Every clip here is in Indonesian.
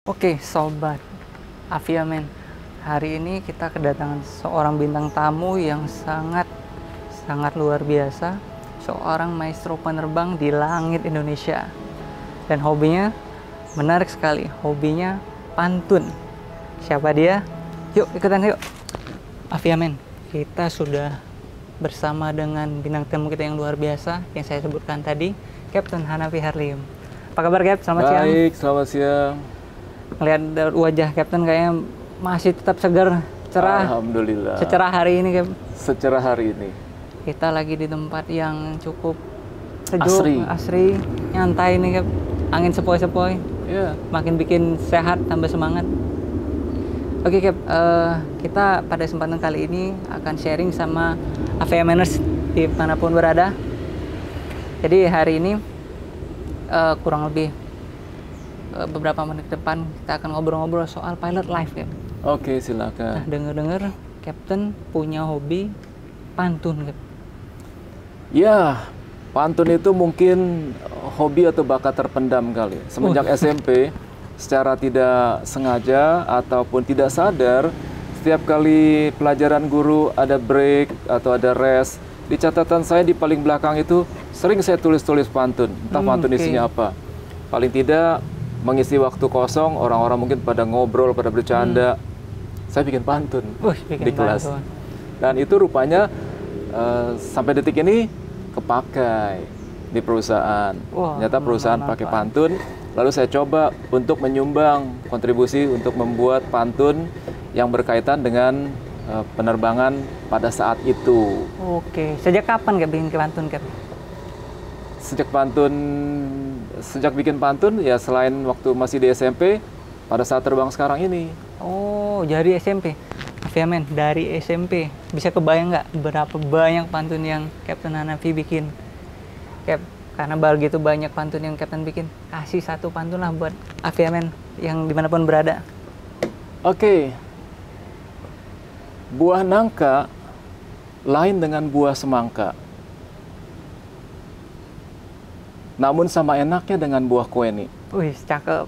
Oke, Sobat Aviamen. Hari ini kita kedatangan seorang bintang tamu yang sangat luar biasa. Seorang maestro penerbang di langit Indonesia. Dan hobinya menarik sekali. Hobinya pantun. Siapa dia? Yuk, ikutan yuk. Aviamen, kita sudah bersama dengan bintang tamu kita yang luar biasa yang saya sebutkan tadi, Kapten Hanafi Harlium. Apa kabar, Cap? Selamat siang. Baik, selamat siang. Ngelihat wajah Kapten kayaknya masih tetap segar, cerah. Alhamdulillah. Secerah hari ini, Cap. Secerah hari ini. Kita lagi di tempat yang cukup sejuk, asri, nyantai nih, Cap. Angin sepoi-sepoi. Ya. Makin bikin sehat, tambah semangat. Oke, Cap. Kita pada kesempatan kali ini akan sharing sama Aviameners dimanapun berada. Jadi hari ini kurang lebih beberapa menit depan kita akan ngobrol-ngobrol soal pilot life, Cap. Oke, silakan. Nah, dengar-dengar Kapten punya hobi pantun, Cap. Ya, pantun itu mungkin hobi atau bakat terpendam kali. Semenjak SMP, secara tidak sengaja ataupun tidak sadar, setiap kali pelajaran guru ada break atau ada rest, di catatan saya di paling belakang itu sering saya tulis-tulis pantun. Entah pantun isinya apa. Paling tidak mengisi waktu kosong, orang-orang mungkin pada ngobrol, pada bercanda. Saya bikin pantun di kelas. Dan itu rupanya sampai detik ini kepakai di perusahaan. Ternyata perusahaan pakai pantun. Lalu saya coba untuk menyumbang kontribusi untuk membuat pantun yang berkaitan dengan penerbangan pada saat itu. Oke, sejak kapan Cap bikin pantun, Cap? Sejak bikin pantun ya selain waktu masih di SMP, pada saat terbang sekarang ini. Oh, dari SMP. Aviamen, dari SMP. Bisa kebayang nggak berapa banyak pantun yang Kapten Hanafi bikin? Cap, karena begitu banyak pantun yang Kapten bikin, kasih satu pantun lah buat Aviamen yang dimanapun berada. Oke. Buah nangka lain dengan buah semangka. Namun sama enaknya dengan buah kueni. Wih, cakep.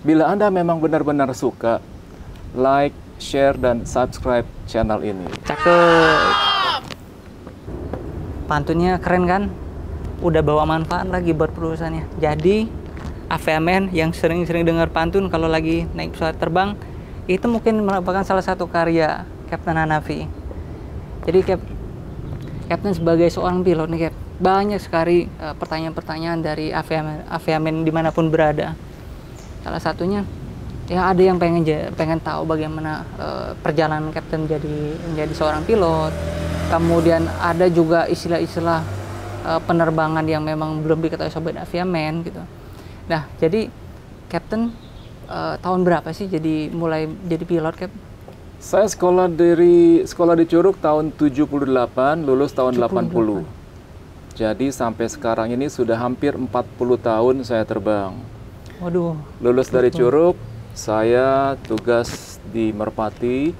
Bila Anda memang benar-benar suka, like, share, dan subscribe channel ini. Cakep. Pantunnya keren kan? Udah bawa manfaat lagi buat perusahaannya. Jadi, Aviamen yang sering-sering dengar pantun kalau lagi naik pesawat terbang, itu mungkin merupakan salah satu karya Kapten Hanafi. Jadi, Kapten sebagai seorang pilot nih, Cap, banyak sekali pertanyaan-pertanyaan dari Aviamen dimanapun berada. Salah satunya, ya ada yang pengen tahu bagaimana perjalanan Kapten menjadi seorang pilot. Kemudian ada juga istilah-istilah penerbangan yang memang belum diketahui sobat Aviamen gitu. Nah, jadi Kapten tahun berapa sih mulai jadi pilot, Cap? Saya sekolah di Curug tahun 78, lulus tahun 80. Jadi sampai sekarang ini sudah hampir 40 tahun saya terbang. Waduh. Lulus dari Curug, saya tugas di Merpati.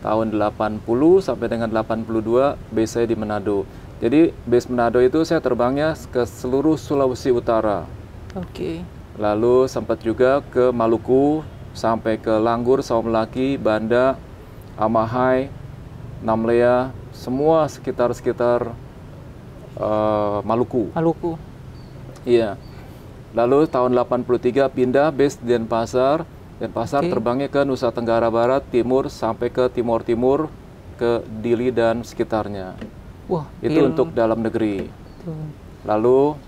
Tahun 80 sampai dengan 82, base saya di Manado. Jadi base Manado itu saya terbangnya ke seluruh Sulawesi Utara. Oke. Lalu sempat juga ke Maluku, sampai ke Langgur, Saumlaki, Banda, Amahai, Namlea, semua sekitar Maluku. Iya. Lalu tahun 83 pindah base di Denpasar. Terbangnya ke Nusa Tenggara Barat, Timur, sampai ke Timur Timur, ke Dili dan sekitarnya. Wah, itu untuk dalam negeri. Lalu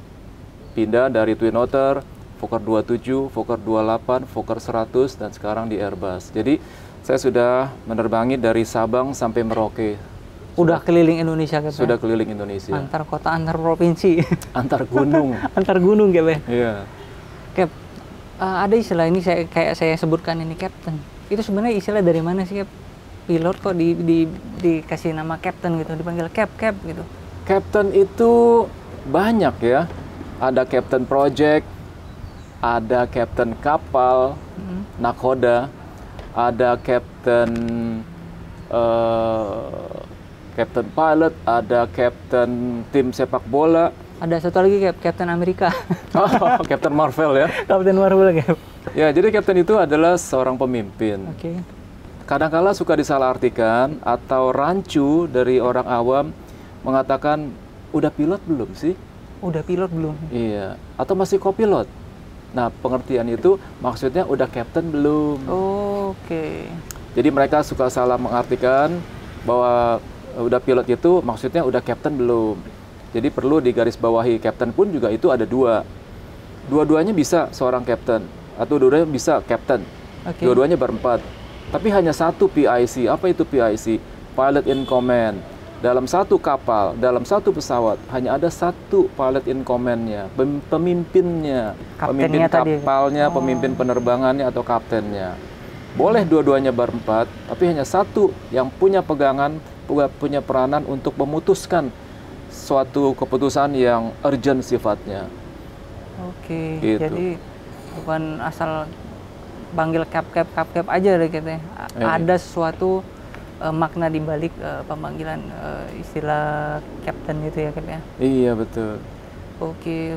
pindah dari Twin Otter, Fokker 27, Fokker 28, Fokker 100, dan sekarang di Airbus. Jadi saya sudah menerbangi dari Sabang sampai Merauke. Udah keliling Indonesia, Cap? Sudah keliling Indonesia. Antar kota, antar provinsi. Antar gunung. Antar gunung, Cap, ya? Iya. Cap, ada istilah ini kayak saya sebutkan ini, Kapten. Itu sebenarnya istilah dari mana sih, Cap? Pilot kok dikasih nama Kapten gitu, dipanggil Cap gitu. Kapten itu banyak ya. Ada Kapten Project, ada Kapten Kapal, Nakoda, ada Kapten Kapten Pilot, ada Kapten Tim Sepak Bola, Ada satu lagi Captain Amerika. Oh, Captain Marvel ya. Captain Marvel, Cap. Ya, jadi Captain itu adalah seorang pemimpin. Oke. Kadang-kala suka disalahartikan atau rancu dari orang awam mengatakan, udah pilot belum sih? Udah pilot belum? Iya, atau masih kopilot. Nah, pengertian itu maksudnya udah captain belum. Oke. Jadi mereka suka salah mengartikan bahwa udah pilot itu maksudnya udah captain belum. Jadi perlu digarisbawahi, captain pun juga itu ada dua. Dua-duanya bisa seorang captain, atau dua-duanya bisa captain. Oke. Dua-duanya berempat. Tapi hanya satu PIC. Apa itu PIC? Pilot in Command. Dalam satu kapal, dalam satu pesawat, hanya ada satu pilot in command-nya, pemimpinnya, pemimpin kapalnya, pemimpin penerbangannya atau kaptennya. Boleh dua-duanya berempat, tapi hanya satu yang punya pegangan, punya peranan untuk memutuskan suatu keputusan yang urgent sifatnya. Oke, Gitu. jadi bukan asal panggil cap aja deh gitu ya. Ada sesuatu makna di balik pemanggilan istilah captain itu ya, Cap ya? Iya, betul. Oke.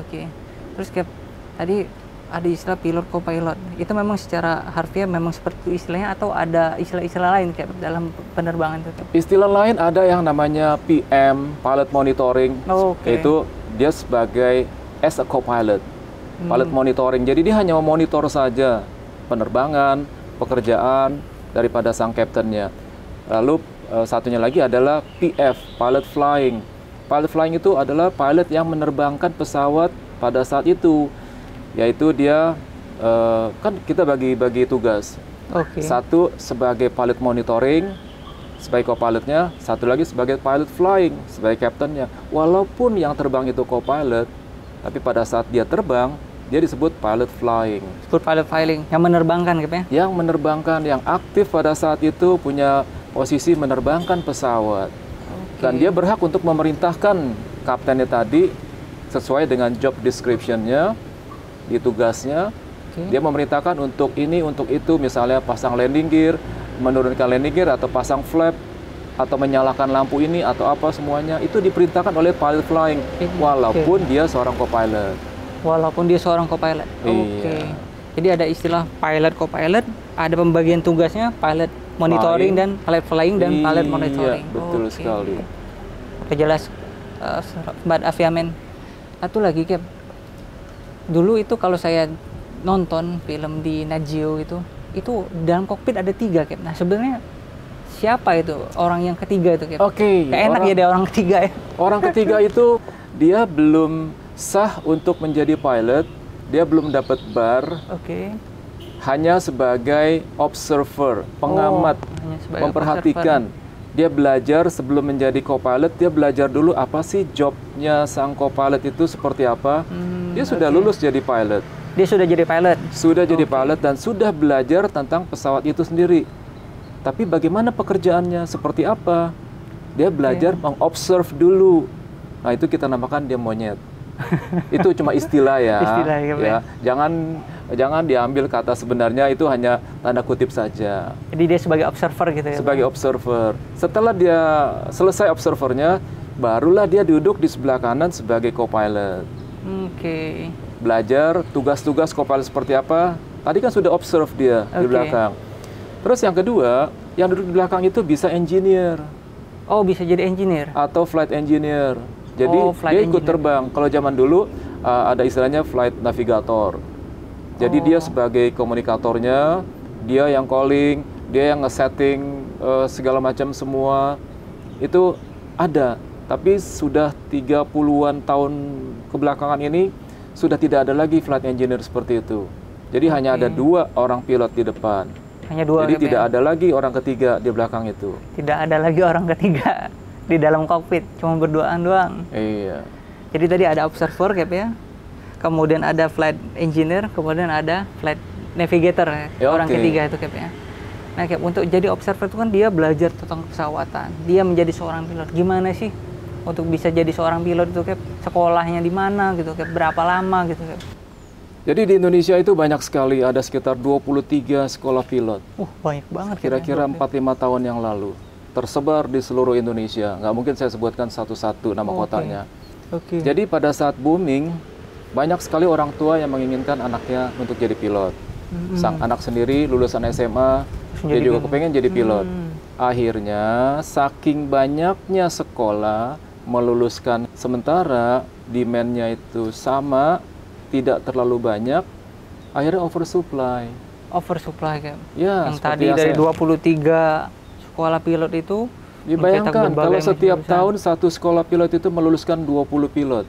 Terus Cap, tadi ada istilah pilot co-pilot. Itu memang secara harfiah memang seperti itu istilahnya atau ada istilah-istilah lain Cap dalam penerbangan itu, Cap? Istilah lain ada yang namanya PM, pilot monitoring. Itu dia sebagai as a co-pilot. Pilot monitoring. Jadi dia hanya memonitor saja penerbangan, pekerjaan daripada sang kaptennya. Lalu satunya lagi adalah PF, pilot flying. Pilot flying itu adalah pilot yang menerbangkan pesawat pada saat itu. Yaitu dia, kan kita bagi tugas. Satu sebagai pilot monitoring, sebagai co-pilotnya. Satu lagi sebagai pilot flying, sebagai kaptennya. Walaupun yang terbang itu co-pilot, tapi pada saat dia terbang, dia disebut pilot flying. Disebut pilot flying, yang menerbangkan Cap ya? Yang menerbangkan, yang aktif pada saat itu punya posisi menerbangkan pesawat. Dan dia berhak untuk memerintahkan kaptennya tadi sesuai dengan job description-nya, di tugasnya. Dia memerintahkan untuk ini, untuk itu, misalnya pasang landing gear, menurunkan landing gear, atau pasang flap, atau menyalakan lampu ini, atau apa semuanya. Itu diperintahkan oleh pilot flying, walaupun dia seorang co-pilot. Walaupun dia seorang co-pilot. Iya. Jadi ada istilah pilot co-pilot, ada pembagian tugasnya pilot monitoring dan pilot flying dan pilot monitoring. Betul sekali. Oke, jelas. Sobat Aviamen. Satu lagi Cap. Dulu itu kalau saya nonton film di Nat Geo itu dalam kokpit ada 3 Cap. Nah, sebenarnya siapa itu orang yang ketiga itu Cap? Kayak enak ya dia orang ketiga ya. Orang ketiga itu dia belum sah untuk menjadi pilot, dia belum dapat bar. Hanya sebagai observer, pengamat, memperhatikan. Dia belajar sebelum menjadi co-pilot, dia belajar dulu apa sih jobnya sang co-pilot itu seperti apa. Dia sudah lulus jadi pilot. Dia sudah jadi pilot? Sudah jadi pilot dan sudah belajar tentang pesawat itu sendiri. Tapi bagaimana pekerjaannya, seperti apa? Dia belajar mengobserve dulu. Nah, itu kita namakan dia monyet. Itu cuma istilah ya. Jangan diambil kata sebenarnya, itu hanya tanda kutip saja. Jadi dia sebagai observer gitu ya? Sebagai observer. Setelah dia selesai observernya, barulah dia duduk di sebelah kanan sebagai co-pilot. Belajar tugas-tugas co-pilot seperti apa. Tadi kan sudah observe dia di belakang. Terus yang kedua, yang duduk di belakang itu bisa engineer. Oh, bisa jadi engineer? Atau flight engineer. Jadi dia ikut terbang. Kalau zaman dulu ada istilahnya flight navigator. Jadi dia sebagai komunikatornya, dia yang calling, dia yang nge-setting segala macam semua. Itu ada. Tapi sudah 30-an tahun kebelakangan ini sudah tidak ada lagi flight engineer seperti itu. Jadi hanya ada 2 orang pilot di depan. Hanya 2. Jadi tidak ada lagi orang ketiga di belakang itu. Tidak ada lagi orang ketiga di dalam kokpit, cuma berduaan doang. Iya. Jadi tadi ada observer Cap ya, kemudian ada flight engineer, kemudian ada flight navigator ya, orang ketiga itu Cap ya. Nah Cap, untuk jadi observer itu kan dia belajar tentang pesawatan, dia menjadi seorang pilot. Gimana sih untuk bisa jadi seorang pilot itu Cap? Sekolahnya di mana gitu Cap? Berapa lama gitu Cap? Jadi di Indonesia itu banyak sekali, ada sekitar 23 sekolah pilot. Banyak banget. Kira-kira 4-5 tahun yang lalu. Tersebar di seluruh Indonesia. Nggak mungkin saya sebutkan satu-satu nama kotanya. Oke. Jadi pada saat booming, banyak sekali orang tua yang menginginkan anaknya untuk jadi pilot. Sang anak sendiri lulusan SMA, dia juga kepengen jadi pilot. Akhirnya, saking banyaknya sekolah meluluskan, sementara demand-nya itu sama, tidak terlalu banyak, akhirnya oversupply. Oversupply kan? Ya, Yang tadi dari 23 sekolah pilot itu, dibayangkan kalau setiap tahun satu sekolah pilot itu meluluskan 20 pilot.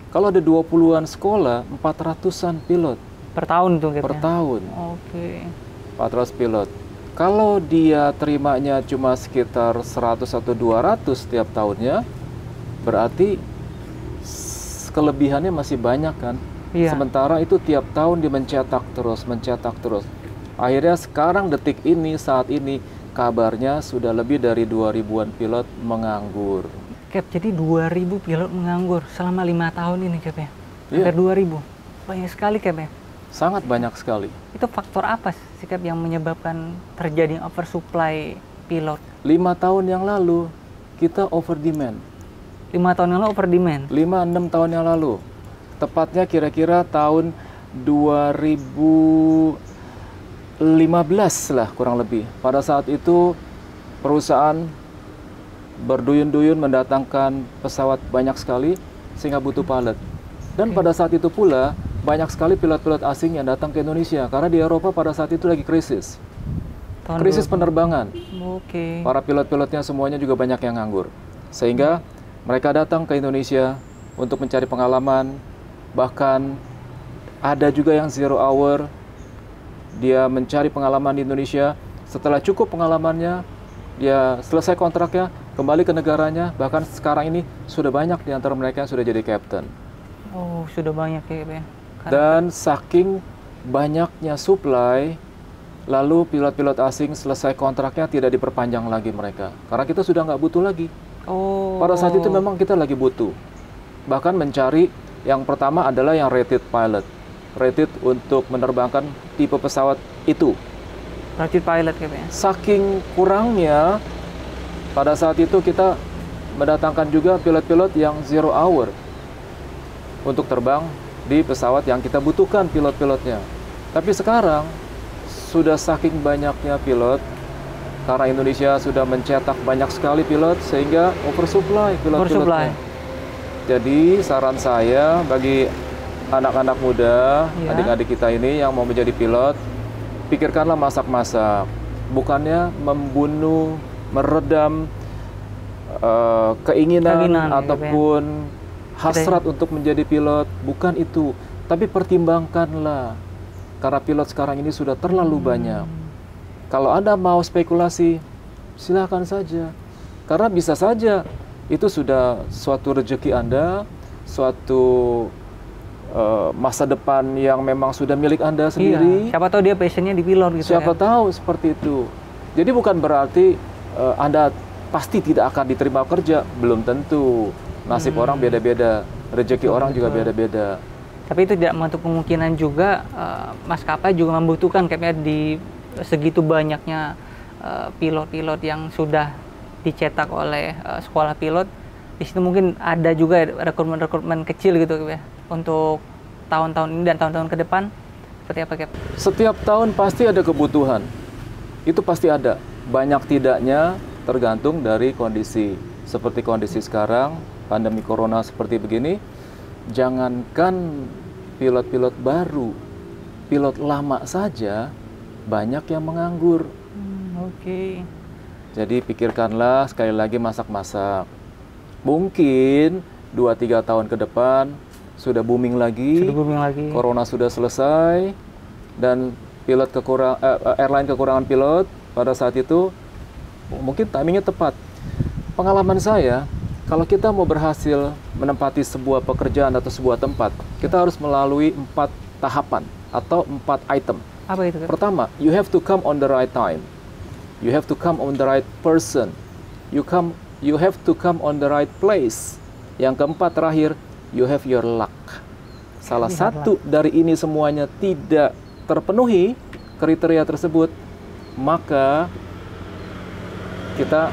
Kalau ada 20-an sekolah, 400-an pilot. Per tahun tuh Per tahun. Oke. 400 pilot. Kalau dia terimanya cuma sekitar 100 atau 200 setiap tahunnya, berarti kelebihannya masih banyak kan? Iya. Sementara itu tiap tahun dia mencetak terus. Akhirnya sekarang detik ini, saat ini, kabarnya sudah lebih dari 2000-an pilot menganggur. Cap, jadi 2000 pilot menganggur selama 5 tahun ini, Cap ya? Iya. Hampir 2000. Banyak sekali, Cap ya? Sangat banyak sekali. Itu faktor apa sih, Cap, yang menyebabkan terjadi oversupply pilot? 5 tahun yang lalu, kita over demand. 5 tahun yang lalu over demand? 5-6 tahun yang lalu. Tepatnya kira-kira tahun 2015 lah kurang lebih. Pada saat itu perusahaan berduyun-duyun mendatangkan pesawat banyak sekali sehingga butuh pilot. Dan pada saat itu pula banyak sekali pilot-pilot asing yang datang ke Indonesia karena di Eropa pada saat itu lagi krisis. Krisis penerbangan. Oke. Para pilot-pilotnya semuanya juga banyak yang nganggur. Sehingga mereka datang ke Indonesia untuk mencari pengalaman. Bahkan ada juga yang 0 hour. Dia mencari pengalaman di Indonesia. Setelah cukup pengalamannya, dia selesai kontraknya, kembali ke negaranya. Bahkan sekarang ini sudah banyak di antara mereka yang sudah jadi captain. Oh, sudah banyak ya. Dan saking banyaknya supply, lalu pilot-pilot asing selesai kontraknya tidak diperpanjang lagi mereka. Karena kita sudah nggak butuh lagi. Oh. Pada saat itu memang kita lagi butuh. Bahkan mencari yang pertama adalah yang rated pilot. Rated untuk menerbangkan tipe pesawat itu. Rated pilot ya. Saking kurangnya, pada saat itu kita mendatangkan juga pilot-pilot yang 0 hour untuk terbang di pesawat yang kita butuhkan pilot-pilotnya. Tapi sekarang sudah saking banyaknya pilot, karena Indonesia sudah mencetak banyak sekali pilot sehingga oversupply pilot-pilotnya. Jadi saran saya bagi anak-anak muda, adik-adik kita ini yang mau menjadi pilot, pikirkanlah masak-masak, bukannya membunuh, meredam keinginan ataupun hasrat untuk menjadi pilot, bukan itu. Tapi pertimbangkanlah, karena pilot sekarang ini sudah terlalu banyak. Kalau Anda mau spekulasi, silakan saja. Karena bisa saja itu sudah suatu rezeki Anda, suatu masa depan yang memang sudah milik Anda sendiri. Siapa tahu dia passionnya di pilot gitu. Siapa tahu seperti itu. Jadi bukan berarti Anda pasti tidak akan diterima kerja, belum tentu. Nasib orang beda-beda, rezeki orang juga beda-beda. Tapi itu tidak menutup kemungkinan juga maskapai juga membutuhkan kayaknya di segitu banyaknya pilot-pilot yang sudah dicetak oleh sekolah pilot. Di situ mungkin ada juga rekrutmen kecil gitu ya untuk tahun-tahun ini dan tahun-tahun ke depan. Seperti apa, Cap? Setiap tahun pasti ada kebutuhan. Itu pasti ada. Banyak tidaknya tergantung dari kondisi. Seperti kondisi sekarang, pandemi corona seperti begini, jangankan pilot-pilot baru, pilot lama saja banyak yang menganggur. Oke. Jadi pikirkanlah sekali lagi masak-masak. Mungkin 2-3 tahun ke depan sudah booming lagi. Corona sudah selesai dan airline kekurangan pilot pada saat itu mungkin timingnya tepat. Pengalaman saya, kalau kita mau berhasil menempati sebuah pekerjaan atau sebuah tempat, kita harus melalui 4 tahapan atau 4 item. Apa itu? Pertama, you have to come on the right time. You have to come on the right person. You have to come on the right place. Yang keempat terakhir, you have your luck. Salah satu dari ini semuanya tidak terpenuhi kriteria tersebut, maka kita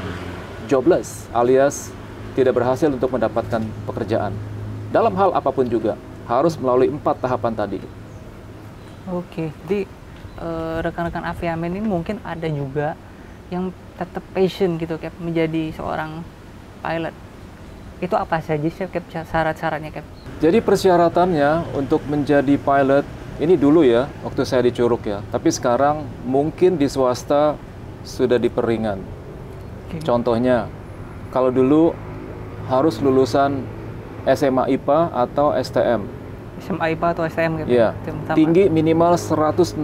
jobless alias tidak berhasil untuk mendapatkan pekerjaan. dalam hal apapun juga harus melalui 4 tahapan tadi. Oke, jadi rekan-rekan aviamen ini mungkin ada juga yang tetap passion gitu Cap menjadi seorang pilot. Itu apa saja sih Cap syarat-syaratnya Cap? Jadi persyaratannya untuk menjadi pilot ini dulu ya waktu saya di Curug ya. Tapi sekarang mungkin di swasta sudah diperingan. Contohnya kalau dulu harus lulusan SMA IPA atau STM. SMA IPA atau STM gitu? Ya, tinggi minimal 163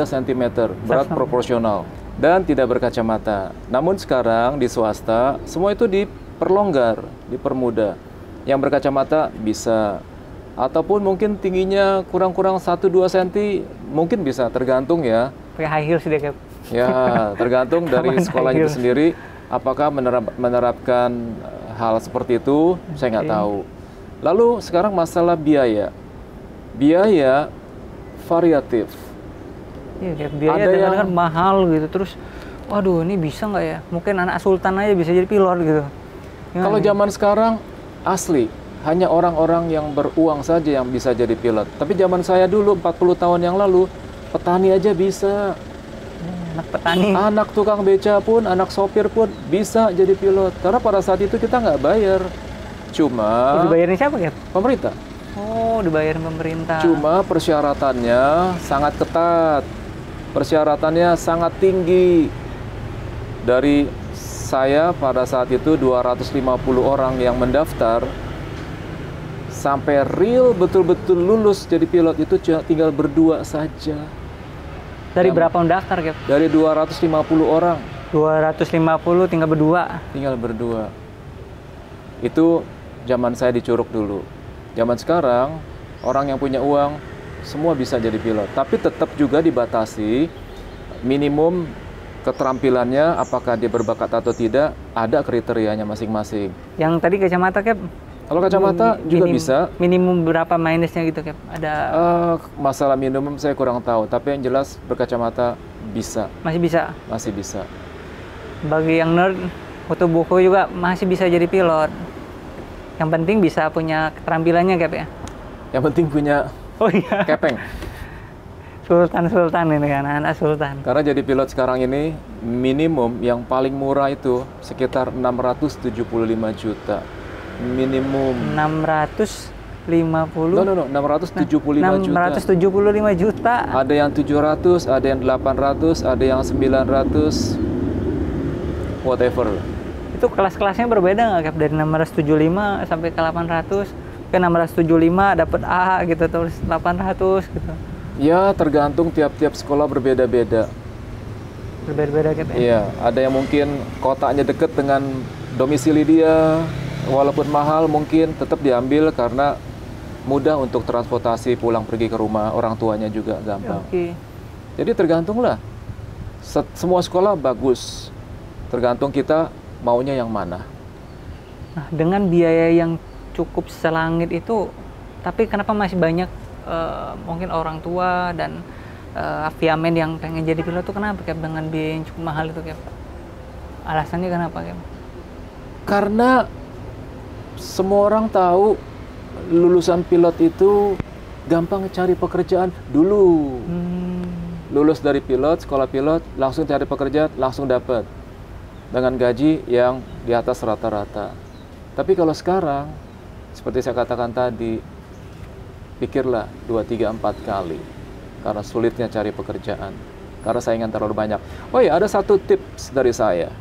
cm, berat proporsional, dan tidak berkacamata. Namun sekarang di swasta, semua itu diperlonggar, dipermudah. Yang berkacamata bisa, ataupun mungkin tingginya kurang-kurang 1-2 cm, mungkin bisa, tergantung ya. Pakai high heels deh, Cap. Ya, tergantung dari sekolahnya itu sendiri, apakah menerapkan hal seperti itu, saya nggak tahu. Lalu sekarang masalah biaya. Biaya variatif. Iya, kayak biaya kadang-kadang mahal gitu. Terus, waduh ini bisa nggak ya? Mungkin anak sultan aja bisa jadi pilot gitu. Kalau zaman sekarang asli, hanya orang-orang yang beruang saja yang bisa jadi pilot. Tapi zaman saya dulu 40 tahun yang lalu, petani aja bisa. Anak petani. Anak tukang beca pun, anak sopir pun bisa jadi pilot. Karena pada saat itu kita nggak bayar. Cuma... Dibayarin siapa ya? Pemerintah. Oh, dibayarin pemerintah. Cuma persyaratannya sangat ketat. Persyaratannya sangat tinggi. Dari saya pada saat itu 250 orang yang mendaftar, sampai real betul-betul lulus jadi pilot itu tinggal berdua saja. Dari berapa mendaftar, Cap? Dari 250 orang. 250 tinggal berdua? Tinggal berdua. Itu zaman saya di Curug dulu. Zaman sekarang, orang yang punya uang, semua bisa jadi pilot. Tapi tetap juga dibatasi, minimum keterampilannya, apakah dia berbakat atau tidak, ada kriterianya masing-masing. Yang tadi kacamata, Cap? Kalau kacamata juga bisa. Minimum berapa minusnya gitu, Cap? Ada masalah minimum saya kurang tahu, tapi yang jelas berkacamata bisa. Masih bisa? Masih bisa. Bagi yang nerd, foto buku juga masih bisa jadi pilot. Yang penting bisa punya keterampilannya, Cap ya? Yang penting punya kepeng. Sultan ini kan, anak sultan. Karena jadi pilot sekarang ini, minimum yang paling murah itu sekitar 675 juta. Minimum 650? No, 675 juta. 675 juta. Ada yang 700, ada yang 800, ada yang 900, whatever. Itu kelas-kelasnya berbeda nggak, Cap? Dari 675 sampai ke 800, ke 675 dapat A gitu, terus 800 gitu. Ya, tergantung tiap-tiap sekolah berbeda-beda. Berbeda-beda, Cap ya? Iya, ada yang mungkin kotanya deket dengan domisili dia, walaupun mahal mungkin tetap diambil karena mudah untuk transportasi pulang pergi ke rumah, orang tuanya juga gampang. Oke. Jadi tergantunglah. Semua sekolah bagus. Tergantung kita maunya yang mana. Nah, dengan biaya yang cukup selangit itu, tapi kenapa masih banyak mungkin orang tua dan aviamen yang pengen jadi pilot itu kenapa, Cap? Dengan biaya yang cukup mahal itu, Cap? Alasannya kenapa, Cap? Karena semua orang tahu lulusan pilot itu gampang cari pekerjaan dulu. Lulus dari pilot, sekolah pilot, langsung cari pekerjaan, langsung dapat. Dengan gaji yang di atas rata-rata. Tapi kalau sekarang, seperti saya katakan tadi, pikirlah 2, 3, 4 kali. Karena sulitnya cari pekerjaan. Karena saingan terlalu banyak. Oh ya, ada satu tips dari saya.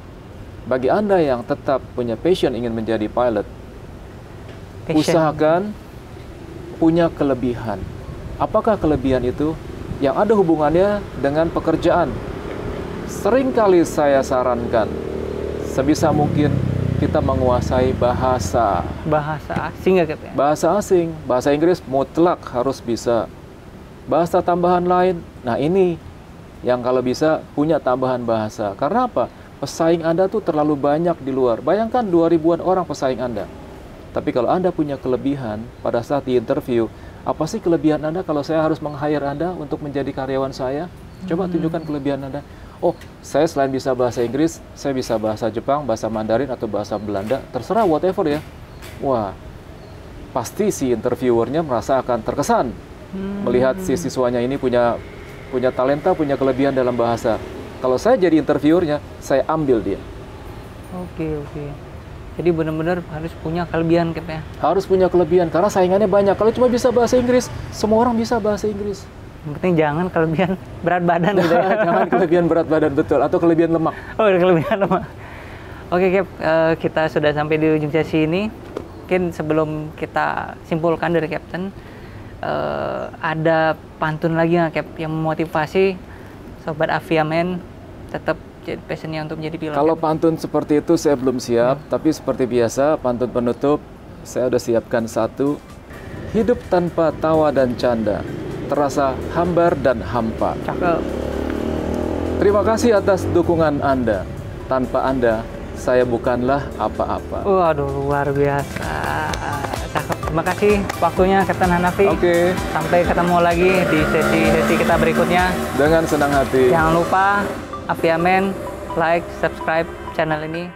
Bagi Anda yang tetap punya passion ingin menjadi pilot, usahakan punya kelebihan. Apakah kelebihan itu? Yang ada hubungannya dengan pekerjaan. Seringkali saya sarankan, sebisa mungkin kita menguasai bahasa. Bahasa asing nggak, Cap? Bahasa asing, bahasa Inggris mutlak harus bisa. Bahasa tambahan lain, nah ini yang kalau bisa punya tambahan bahasa. Karena apa? Pesaing Anda tuh terlalu banyak di luar. Bayangkan 2000-an orang pesaing Anda. Tapi kalau Anda punya kelebihan pada saat di interview, apa sih kelebihan Anda kalau saya harus meng-hire Anda untuk menjadi karyawan saya? Coba tunjukkan kelebihan Anda. Oh, saya selain bisa bahasa Inggris, saya bisa bahasa Jepang, bahasa Mandarin, atau bahasa Belanda, terserah whatever ya. Wah, pasti si interviewernya merasa akan terkesan melihat si siswanya ini punya talenta, punya kelebihan dalam bahasa. Kalau saya jadi interviewernya, saya ambil dia. Oke. Jadi benar-benar harus punya kelebihan, Cap ya. Harus punya kelebihan karena saingannya banyak. Kalau cuma bisa bahasa Inggris, semua orang bisa bahasa Inggris. Yang penting jangan kelebihan berat badan gitu ya. Jangan kelebihan berat badan, betul, atau kelebihan lemak. Oh, kelebihan lemak. Oke, Cap, kita sudah sampai di ujung sesi ini. Mungkin sebelum kita simpulkan dari Captain, ada pantun lagi nggak, Cap, yang memotivasi sobat Aviamen tetap jadi passionnya untuk menjadi pilot? Kalau Cap? pantun seperti itu saya belum siap, tapi seperti biasa pantun penutup saya udah siapkan satu. Hidup tanpa tawa dan canda, terasa hambar dan hampa. Cakep. Terima kasih atas dukungan Anda. Tanpa Anda, saya bukanlah apa-apa. Waduh, luar biasa. Cakep. Terima kasih waktunya, Kapten Hanafi. Oke, Sampai ketemu lagi di sesi kita berikutnya. dengan senang hati. Jangan lupa Aviamen like, subscribe channel ini.